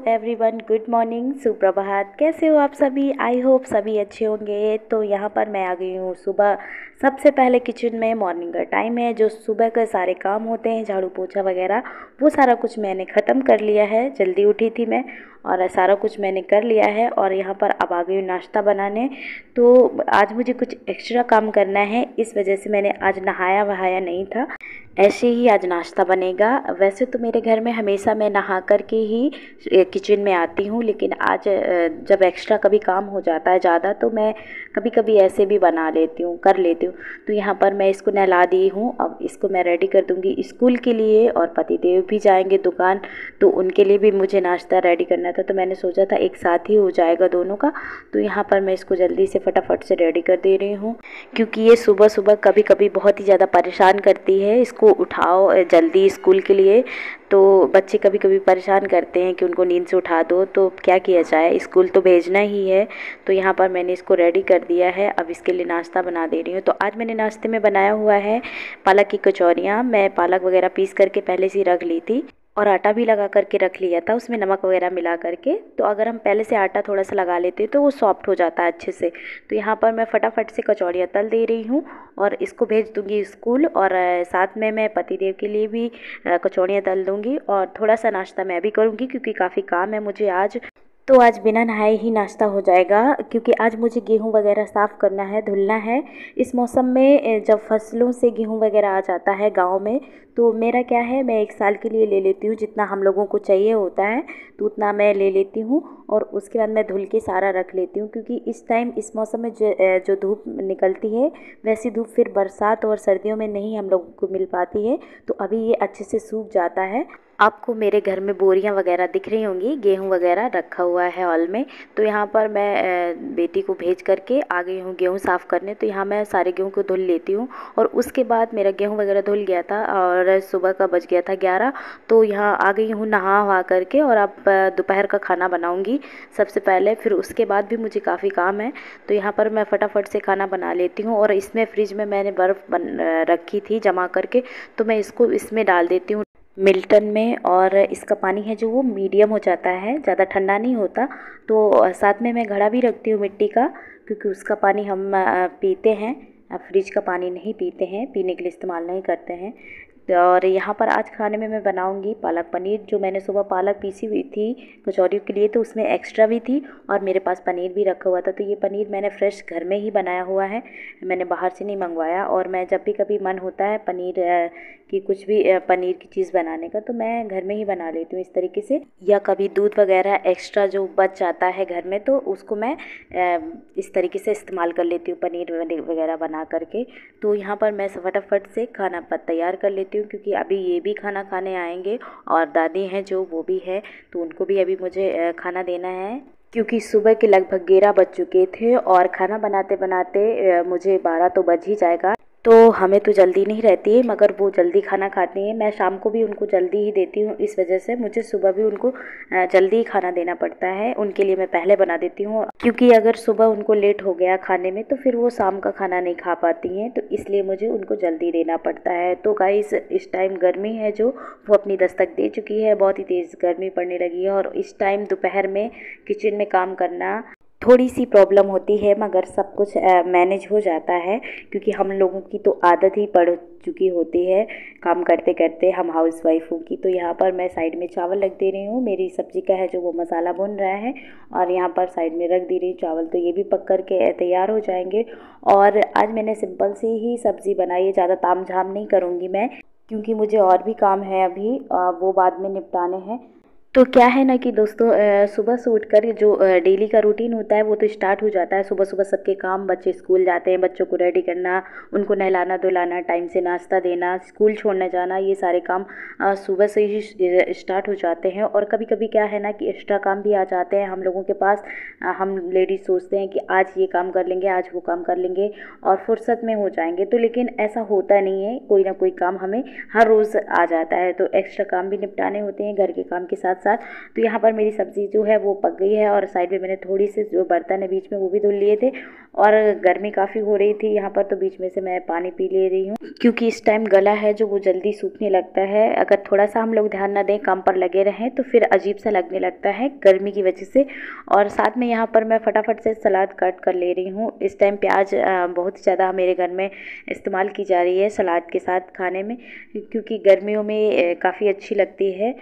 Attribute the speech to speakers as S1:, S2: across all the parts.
S1: Everyone, good morning, सुप्रभात। कैसे हो आप सभी? आई होप सभी अच्छे होंगे। तो यहाँ पर मैं आ गई हूँ सुबह। सबसे पहले किचन में मॉर्निंग का टाइम है, जो सुबह के सारे काम होते हैं, झाड़ू पोछा वगैरह, वो सारा कुछ मैंने ख़त्म कर लिया है। जल्दी उठी थी मैं और सारा कुछ मैंने कर लिया है। और यहाँ पर अब आ गई हूँ नाश्ता बनाने। तो आज मुझे कुछ एक्स्ट्रा काम करना है, इस वजह से मैंने आज नहाया वहाया नहीं था। ऐसे ही आज नाश्ता बनेगा। वैसे तो मेरे घर में हमेशा मैं नहा कर के ही किचन में आती हूँ, लेकिन आज जब एक्स्ट्रा कभी काम हो जाता है ज़्यादा, तो मैं कभी कभी ऐसे भी बना लेती हूँ, कर लेती हूँ। तो यहाँ पर मैं इसको नहला दी हूँ। अब इसको मैं रेडी कर दूँगी स्कूल के लिए, और पतिदेव भी जाएंगे दुकान, तो उनके लिए भी मुझे नाश्ता रेडी करना था। तो मैंने सोचा था एक साथ ही हो जाएगा दोनों का। तो यहाँ पर मैं इसको जल्दी से फटाफट से रेडी कर दे रही हूँ, क्योंकि ये सुबह सुबह कभी कभी बहुत ही ज़्यादा परेशान करती है। इसको उठाओ जल्दी स्कूल के लिए, तो बच्चे कभी कभी परेशान करते हैं कि उनको नींद से उठा दो, तो क्या किया जाए, स्कूल तो भेजना ही है। तो यहाँ पर मैंने इसको रेडी कर दिया है। अब इसके लिए नाश्ता बना दे रही हूँ। तो आज मैंने नाश्ते में बनाया हुआ है पालक की कचौरियाँ। मैं पालक वगैरह पीस करके पहले से ही रख ली थी, और आटा भी लगा करके रख लिया था, उसमें नमक वगैरह मिला करके। तो अगर हम पहले से आटा थोड़ा सा लगा लेते तो वो सॉफ्ट हो जाता है अच्छे से। तो यहाँ पर मैं फटाफट से कचौड़ियाँ तल दे रही हूँ और इसको भेज दूँगी स्कूल। और साथ में मैं पतिदेव के लिए भी कचौड़ियाँ तल दूँगी, और थोड़ा सा नाश्ता मैं भी करूँगी, क्योंकि काफ़ी काम है मुझे आज। तो आज बिना नहाए ही नाश्ता हो जाएगा, क्योंकि आज मुझे गेहूं वगैरह साफ़ करना है, धुलना है। इस मौसम में जब फसलों से गेहूं वगैरह आ जाता है गांव में, तो मेरा क्या है, मैं एक साल के लिए ले लेती हूँ, जितना हम लोगों को चाहिए होता है तो उतना मैं ले लेती हूँ। और उसके बाद मैं धुल के सारा रख लेती हूँ, क्योंकि इस टाइम इस मौसम में जो धूप निकलती है, वैसी धूप फिर बरसात और सर्दियों में नहीं हम लोगों को मिल पाती है। तो अभी ये अच्छे से सूख जाता है। आपको मेरे घर में बोरियां वगैरह दिख रही होंगी, गेहूं वगैरह रखा हुआ है हॉल में। तो यहाँ पर मैं बेटी को भेज करके आ गई हूँ गेहूं साफ़ करने। तो यहाँ मैं सारे गेहूं को धुल लेती हूँ, और उसके बाद मेरा गेहूं वगैरह धुल गया था और सुबह का बज गया था 11। तो यहाँ आ गई हूँ नहा वहा करके, और अब दोपहर का खाना बनाऊँगी सबसे पहले। फिर उसके बाद भी मुझे काफ़ी काम है, तो यहाँ पर मैं फटाफट से खाना बना लेती हूँ। और इसमें फ्रिज में मैंने बर्फ़ रखी थी जमा करके, तो मैं इसको इसमें डाल देती हूँ मिल्टन में। और इसका पानी है जो वो मीडियम हो जाता है, ज़्यादा ठंडा नहीं होता। तो साथ में मैं घड़ा भी रखती हूँ मिट्टी का, क्योंकि उसका पानी हम पीते हैं, फ्रिज का पानी नहीं पीते हैं, पीने के लिए इस्तेमाल नहीं करते हैं। और यहाँ पर आज खाने में मैं बनाऊंगी पालक पनीर। जो मैंने सुबह पालक पीसी हुई थी कचौरियों के लिए, तो उसमें एक्स्ट्रा भी थी, और मेरे पास पनीर भी रखा हुआ था। तो ये पनीर मैंने फ्रेश घर में ही बनाया हुआ है, मैंने बाहर से नहीं मंगवाया। और मैं जब भी कभी मन होता है पनीर की, कुछ भी पनीर की चीज़ बनाने का, तो मैं घर में ही बना लेती हूँ इस तरीके से। या कभी दूध वगैरह एक्स्ट्रा जो बच जाता है घर में, तो उसको मैं इस तरीके से इस्तेमाल कर लेती हूँ पनीर वगैरह बना करके। तो यहाँ पर मैं फटाफट से खाना तैयार कर लेती हूँ, क्योंकि अभी ये भी खाना खाने आएंगे, और दादी हैं जो, वो भी है, तो उनको भी अभी मुझे खाना देना है। क्योंकि सुबह के लगभग 11 बज चुके थे, और खाना बनाते बनाते मुझे 12 तो बज ही जाएगा। तो हमें तो जल्दी नहीं रहती है, मगर वो जल्दी खाना खाती हैं। मैं शाम को भी उनको जल्दी ही देती हूँ, इस वजह से मुझे सुबह भी उनको जल्दी ही खाना देना पड़ता है। उनके लिए मैं पहले बना देती हूँ, क्योंकि अगर सुबह उनको लेट हो गया खाने में, तो फिर वो शाम का खाना नहीं खा पाती हैं। तो इसलिए मुझे उनको जल्दी देना पड़ता है। तो गाइस, इस टाइम गर्मी है जो, वो अपनी दस्तक दे चुकी है, बहुत ही तेज़ गर्मी पड़ने लगी है। और इस टाइम दोपहर में किचन में काम करना थोड़ी सी प्रॉब्लम होती है, मगर सब कुछ मैनेज हो जाता है, क्योंकि हम लोगों की तो आदत ही पड़ चुकी होती है काम करते करते, हम हाउस वाइफों की। तो यहाँ पर मैं साइड में चावल रख दे रही हूँ। मेरी सब्जी का है जो, वो मसाला भुन रहा है, और यहाँ पर साइड में रख दे रही हूँ चावल। तो ये भी पक कर के तैयार हो जाएंगे। और आज मैंने सिंपल सी ही सब्ज़ी बनाई है, ज़्यादा ताम झाम नहीं करूँगी मैं, क्योंकि मुझे और भी काम है अभी, वो बाद में निपटाने हैं। तो क्या है ना कि दोस्तों, सुबह से उठकर जो डेली का रूटीन होता है, वो तो स्टार्ट हो जाता है। सुबह सुबह सबके काम, बच्चे स्कूल जाते हैं, बच्चों को रेडी करना, उनको नहलाना धुलाना, टाइम से नाश्ता देना, स्कूल छोड़ने जाना, ये सारे काम सुबह से ही स्टार्ट हो जाते हैं। और कभी कभी क्या है ना कि एक्स्ट्रा काम भी आ जाते हैं हम लोगों के पास। हम लेडीज़ सोचते हैं कि आज ये काम कर लेंगे, आज वो काम कर लेंगे, और फुर्सत में हो जाएंगे। तो लेकिन ऐसा होता नहीं है, कोई ना कोई काम हमें हर रोज़ आ जाता है। तो एक्स्ट्रा काम भी निपटाने होते हैं घर के काम के साथ साथ। तो यहाँ पर मेरी सब्ज़ी जो है वो पक गई है और साइड में मैंने थोड़ी सी जो बर्तन है बीच में वो भी धुल लिए थे। और गर्मी काफ़ी हो रही थी यहाँ पर, तो बीच में से मैं पानी पी ले रही हूँ क्योंकि इस टाइम गला है जो वो जल्दी सूखने लगता है। अगर थोड़ा सा हम लोग ध्यान ना दें, काम पर लगे रहें, तो फिर अजीब सा लगने लगता है गर्मी की वजह से। और साथ में यहाँ पर मैं फटाफट से सलाद कट कर ले रही हूँ। इस टाइम प्याज बहुत ही ज़्यादा मेरे घर में इस्तेमाल की जा रही है सलाद के साथ खाने में, क्योंकि गर्मियों में काफ़ी अच्छी लगती है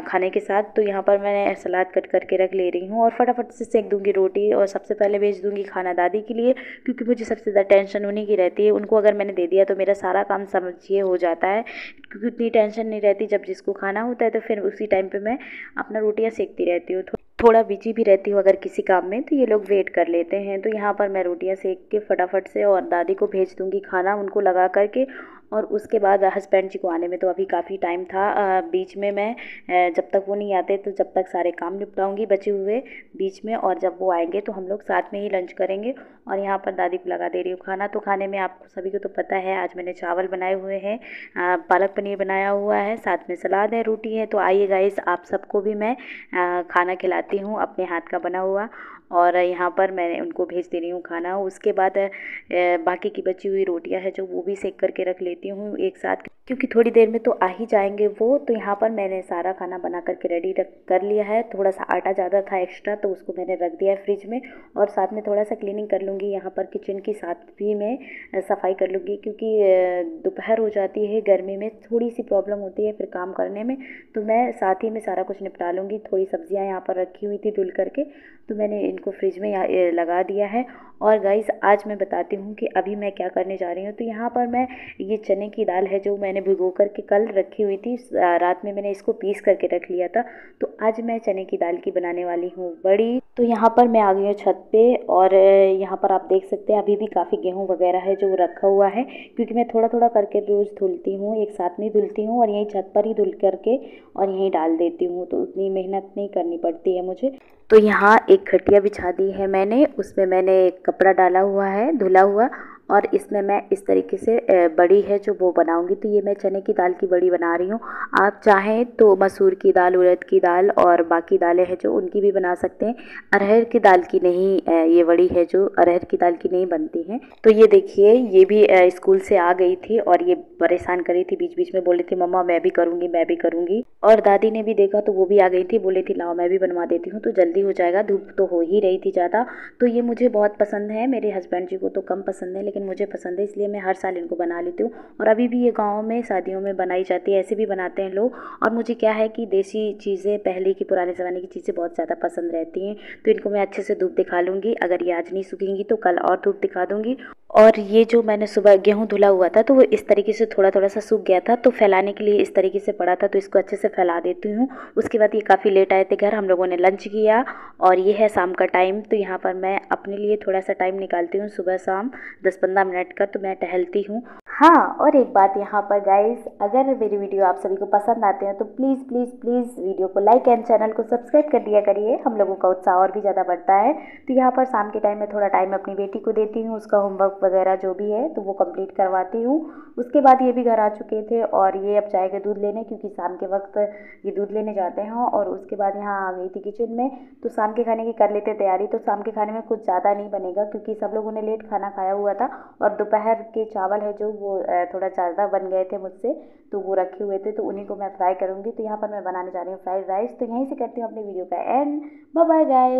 S1: खाने के साथ। तो यहाँ पर मैं सलाद कट करके रख ले रही हूँ और फटाफट से सेक दूँगी रोटी और सबसे पहले भेज दूँगी खाना दादी के लिए, क्योंकि मुझे सबसे ज़्यादा टेंशन उन्हीं की रहती है। उनको अगर मैंने दे दिया तो मेरा सारा काम समझिए हो जाता है, क्योंकि उतनी टेंशन नहीं रहती। जब जिसको खाना होता है तो फिर उसी टाइम पे मैं अपना रोटियां सेकती रहती हूँ। थोड़ा बिजी भी रहती हूँ अगर किसी काम में, तो ये लोग वेट कर लेते हैं। तो यहाँ पर मैं रोटियां सेक के फटाफट से और दादी को भेज दूँगी खाना उनको लगा करके। और उसके बाद हस्बैंड जी को आने में तो अभी काफ़ी टाइम था। बीच में मैं जब तक वो नहीं आते तो जब तक सारे काम निपटाऊंगी बचे हुए बीच में, और जब वो आएंगे तो हम लोग साथ में ही लंच करेंगे। और यहाँ पर दादी को लगा दे रही हूँ खाना। तो खाने में आपको सभी को तो पता है, आज मैंने चावल बनाए हुए हैं, पालक पनीर बनाया हुआ है, साथ में सलाद है, रोटी है। तो आइए गाइस, आप सबको भी मैं खाना खिलाती हूँ अपने हाथ का बना हुआ। और यहाँ पर मैं उनको भेज दे रही हूँ खाना। उसके बाद बाकी की बची हुई रोटियां हैं जो वो भी सेक करके रख लेती हूँ एक साथ, क्योंकि थोड़ी देर में तो आ ही जाएंगे वो। तो यहाँ पर मैंने सारा खाना बना करके रेडी कर लिया है। थोड़ा सा आटा ज़्यादा था एक्स्ट्रा, तो उसको मैंने रख दिया है फ्रिज में। और साथ में थोड़ा सा क्लीनिंग कर लूँगी यहाँ पर किचन की, साथ भी मैं सफाई कर लूँगी, क्योंकि दोपहर हो जाती है, गर्मी में थोड़ी सी प्रॉब्लम होती है फिर काम करने में। तो मैं साथ ही में सारा कुछ निपटा लूँगी। थोड़ी सब्जियाँ यहाँ पर रखी हुई थी धुल करके, तो मैंने इनको फ्रिज में लगा दिया है। और गाइस, आज मैं बताती हूँ कि अभी मैं क्या करने जा रही हूँ। तो यहाँ पर मैं ये चने की दाल है जो मैंने भिगो करके कल रखी हुई थी, रात में मैंने इसको पीस करके रख लिया था। तो आज मैं चने की दाल की बनाने वाली हूँ बड़ी। तो यहाँ पर मैं आ गई हूँ छत पे, और यहाँ पर आप देख सकते हैं अभी भी काफ़ी गेहूँ वगैरह है जो रखा हुआ है, क्योंकि मैं थोड़ा थोड़ा करके रोज़ धुलती हूँ, एक साथ नहीं धुलती हूँ। और यहीं छत पर ही धुल करके और यहीं डाल देती हूँ, तो उतनी मेहनत नहीं करनी पड़ती है मुझे। तो यहाँ एक खटिया बिछा दी है मैंने, उसमें मैंने कपड़ा डाला हुआ है धुला हुआ, और इसमें मैं इस तरीके से बड़ी है जो वो बनाऊंगी। तो ये मैं चने की दाल की बड़ी बना रही हूँ। आप चाहें तो मसूर की दाल, उड़द की दाल और बाकी दालें हैं जो उनकी भी बना सकते हैं। अरहर की दाल की नहीं, ये बड़ी है जो अरहर की दाल की नहीं बनती है। तो ये देखिए, ये भी स्कूल से आ गई थी और ये परेशान कर रही थी, बीच बीच में बोल रही थी मम्मा मैं भी करूँगी मैं भी करूँगी। और दादी ने भी देखा तो वो भी आ गई थी, बोली थी लाओ मैं भी बनवा देती हूँ, तो जल्दी हो जाएगा, धूप तो हो ही रही थी ज़्यादा। तो ये मुझे बहुत पसंद है, मेरे हस्बैंड जी को तो कम पसंद है, लेकिन मुझे पसंद है, इसलिए मैं हर साल इनको बना लेती हूँ। और अभी भी ये गाँव में शादियों में बनाई जाती है, ऐसे भी बनाते हैं लोग। और मुझे क्या है कि देसी चीज़ें, पहले की पुराने ज़माने की चीज़ें बहुत ज़्यादा पसंद रहती हैं। तो इनको मैं अच्छे से धूप दिखा लूँगी, अगर ये आज नहीं सूखेंगी तो कल और धूप दिखा दूँगी। और ये जो मैंने सुबह गेहूं धुला हुआ था तो वो इस तरीके से थोड़ा थोड़ा सा सूख गया था, तो फैलाने के लिए इस तरीके से पड़ा था, तो इसको अच्छे से फैला देती हूँ। उसके बाद ये काफ़ी लेट आए थे घर, हम लोगों ने लंच किया और ये है शाम का टाइम। तो यहाँ पर मैं अपने लिए थोड़ा सा टाइम निकालती हूँ सुबह शाम 10-15 मिनट का, तो मैं टहलती हूँ। हाँ, और एक बात यहाँ पर गाइस, अगर मेरी वीडियो आप सभी को पसंद आते हैं तो प्लीज़ प्लीज़ प्लीज़ वीडियो को लाइक एंड चैनल को सब्सक्राइब कर दिया करिए, हम लोगों का उत्साह और भी ज़्यादा बढ़ता है। तो यहाँ पर शाम के टाइम में थोड़ा टाइम अपनी बेटी को देती हूँ, उसका होमवर्क वगैरह जो भी है तो वो कंप्लीट करवाती हूँ। उसके बाद ये भी घर आ चुके थे और ये अब जाएगा दूध लेने, क्योंकि शाम के वक्त ये दूध लेने जाते हैं। और उसके बाद यहाँ आ गई थी किचन में, तो शाम के खाने की कर लेते तैयारी। तो शाम के खाने में कुछ ज़्यादा नहीं बनेगा, क्योंकि सब लोगों ने लेट खाना खाया हुआ था, और दोपहर के चावल है जो वो थोड़ा ज़्यादा बन गए थे मुझसे, तो वो रखे हुए थे, तो उन्हीं को मैं फ्राई करूँगी। तो यहाँ पर मैं बनाने जा रही हूँ फ्राइड राइस। तो यहीं से करती हूँ अपनी वीडियो का एंड। Bye bye guys.